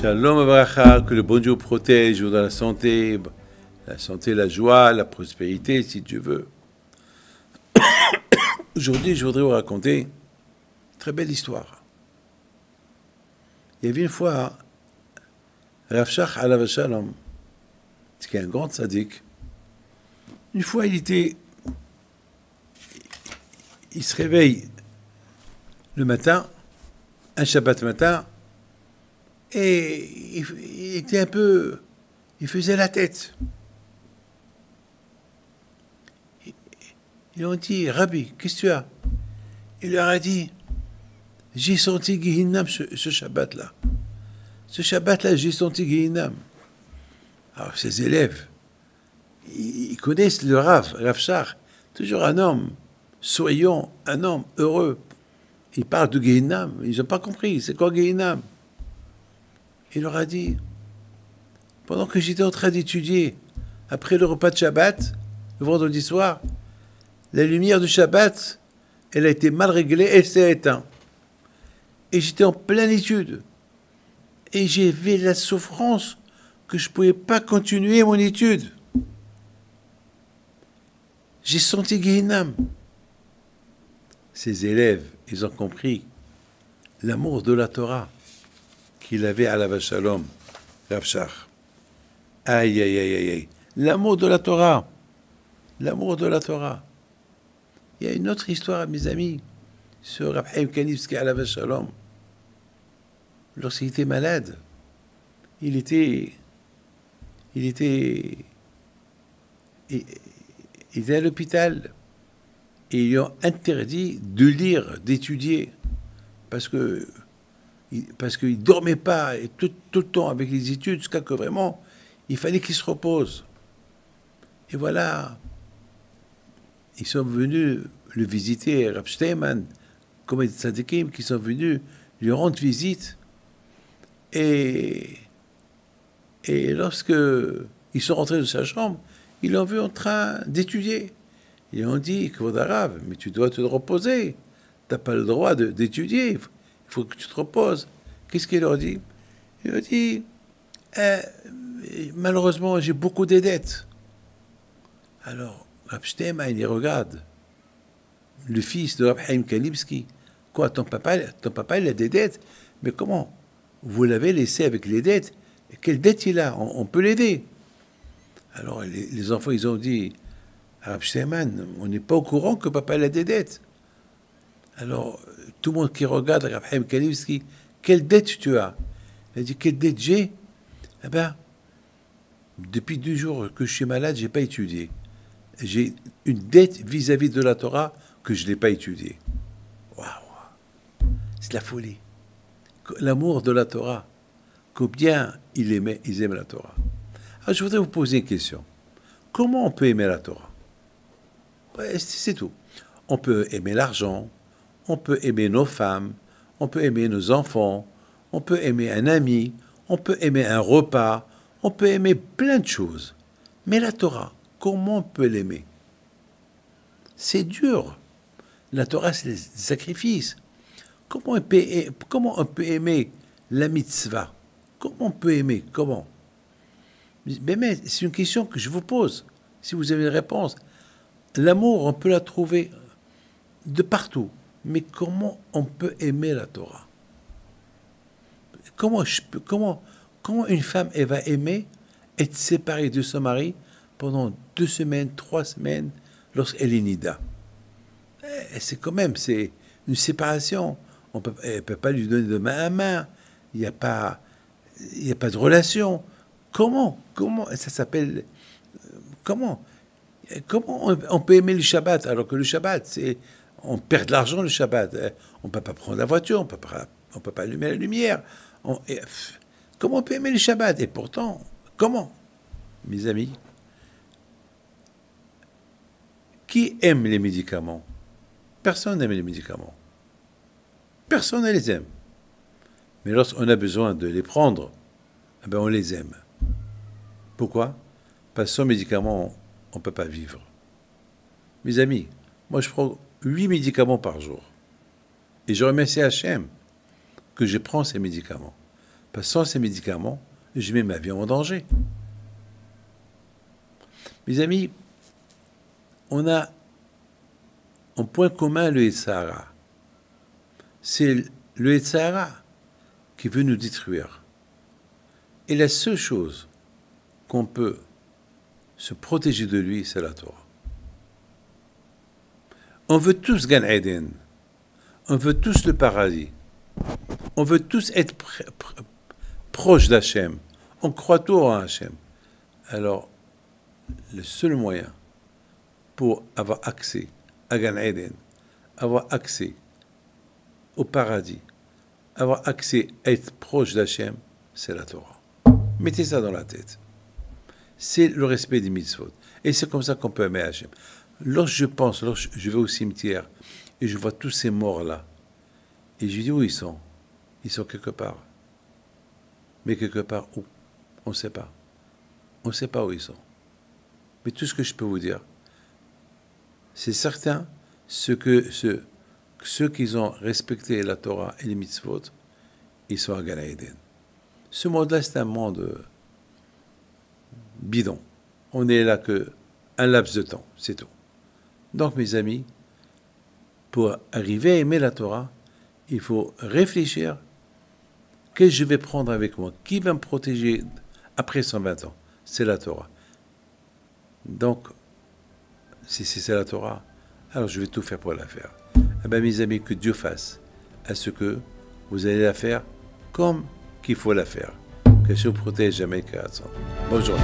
Shalom Abracha, que le bon Dieu protège dans la santé, la joie, la prospérité, si Dieu veut. Aujourd'hui, je voudrais vous raconter une très belle histoire. Il y avait une fois Rav Shach alav shalom, qui est un grand tzaddik. Une fois, il se réveille le matin, un Shabbat matin, et il était un peu, il faisait la tête. Ils lui ont dit, Rabbi, qu'est-ce que tu as? Il leur a dit, j'ai senti Gehinam ce Shabbat-là. Ce Shabbat-là, j'ai senti Gehinam. Alors, ses élèves, ils connaissent le Rav Shach, toujours un homme souriant, un homme heureux. Il parle de Gehinam, ils n'ont pas compris, c'est quoi Gehinam? Il leur a dit, pendant que j'étais en train d'étudier, après le repas de Shabbat, le vendredi soir, la lumière du Shabbat, elle a été mal réglée, elle s'est éteinte. Et j'étais en pleine étude. Et j'ai vu la souffrance que je ne pouvais pas continuer mon étude. J'ai senti Gehinam. Ses élèves, ils ont compris l'amour de la Torah qu'il avait à la Shalom, Rav Shach. Aïe, aïe, aïe, aïe, aïe. L'amour de la Torah. L'amour de la Torah. Il y a une autre histoire, mes amis, sur Rav Chaim Kanivsky à la Shalom. Lorsqu'il était malade, il était à l'hôpital et ils lui ont interdit de lire, d'étudier, parce qu'il ne dormait pas et tout le temps avec les études, jusqu'à que vraiment, il fallait qu'il se repose. Et voilà, ils sont venus le visiter, Rav Steinman, comme des tzadikim, qui sont venus lui rendre visite. Et lorsque ils sont rentrés de sa chambre, ils l'ont vu en train d'étudier. Ils lui ont dit, Kvod Harav, mais tu dois te reposer. Tu n'as pas le droit d'étudier. Il faut que tu te reposes. Qu'est-ce qu'il leur dit? Il leur dit, malheureusement, j'ai beaucoup de dettes. Alors, Rav Steinman, il regarde le fils de Rav Chaim Kanivsky. Quoi, ton papa, il a des dettes? Mais comment? Vous l'avez laissé avec les dettes? Et quelle dette il a? On peut l'aider. Alors, les enfants, ils ont dit, Rav Steinman, on n'est pas au courant que papa a des dettes. Alors, tout le monde qui regarde Rav Chaim Kanivsky, quelle dette tu as? Il a dit, quelle dette j'ai? Eh bien, depuis 2 jours que je suis malade, je n'ai pas étudié. J'ai une dette vis-à-vis de la Torah que je n'ai pas étudiée. Waouh! C'est la folie. L'amour de la Torah. Combien ils aiment la Torah. Alors, je voudrais vous poser une question. Comment on peut aimer la Torah? C'est tout. On peut aimer l'argent, on peut aimer nos femmes, on peut aimer nos enfants, on peut aimer un ami, on peut aimer un repas, on peut aimer plein de choses. Mais la Torah, comment on peut l'aimer? C'est dur. La Torah, c'est des sacrifices. Comment on peut aimer la mitzvah? Comment on peut aimer? Comment? Mais c'est une question que je vous pose. Si vous avez une réponse. L'amour, on peut la trouver de partout. Mais comment on peut aimer la Torah? Comment une femme, elle va aimer être séparée de son mari pendant 2 semaines, 3 semaines, lorsqu'elle est nida? C'est quand même, c'est une séparation. Elle ne peut pas lui donner de main à main. Il n'y a pas de relation. Comment ça s'appelle? Comment on peut aimer le Shabbat alors que le Shabbat, on perd de l'argent le Shabbat. On ne peut pas prendre la voiture, on ne peut pas allumer la lumière. Comment on peut aimer le Shabbat? Et pourtant, comment? Mes amis, qui aime les médicaments? Personne n'aime les médicaments. Personne ne les aime. Mais lorsqu'on a besoin de les prendre, eh bien on les aime. Pourquoi? Parce que sans médicaments, on ne peut pas vivre. Mes amis, moi je prends 8 médicaments par jour. Et je remercie Hachem que je prends ces médicaments. Parce que sans ces médicaments, je mets ma vie en danger. Mes amis, on a en point commun le Yetzirah. C'est le Yetzirah qui veut nous détruire. Et la seule chose qu'on peut se protéger de lui, c'est la Torah. On veut tous Gan Eden. On veut tous le paradis. On veut tous être proches d'Hachem. On croit tout en Hachem. Alors, le seul moyen pour avoir accès à Gan Eden, avoir accès au paradis, avoir accès à être proche d'Hachem, c'est la Torah. Mettez ça dans la tête. C'est le respect des mitzvot. Et c'est comme ça qu'on peut aimer Hachem. Lorsque je vais au cimetière et je vois tous ces morts-là, et je dis où ils sont? Ils sont quelque part. Mais quelque part où? On ne sait pas. On ne sait pas où ils sont. Mais tout ce que je peux vous dire, c'est certain, ceux qui ont respecté la Torah et les mitzvot, ils sont à Gan Eden. Ce monde-là, c'est un monde bidon. On est là qu'un laps de temps, c'est tout. Donc, mes amis, pour arriver à aimer la Torah, il faut réfléchir. Qu'est-ce que je vais prendre avec moi? Qui va me protéger après 120 ans? C'est la Torah. Donc, si c'est la Torah, alors je vais tout faire pour la faire. Eh bien, mes amis, que Dieu fasse à ce que vous allez la faire comme qu'il faut la faire. Que je vous protège jamais qu'à attendre. Bonne journée.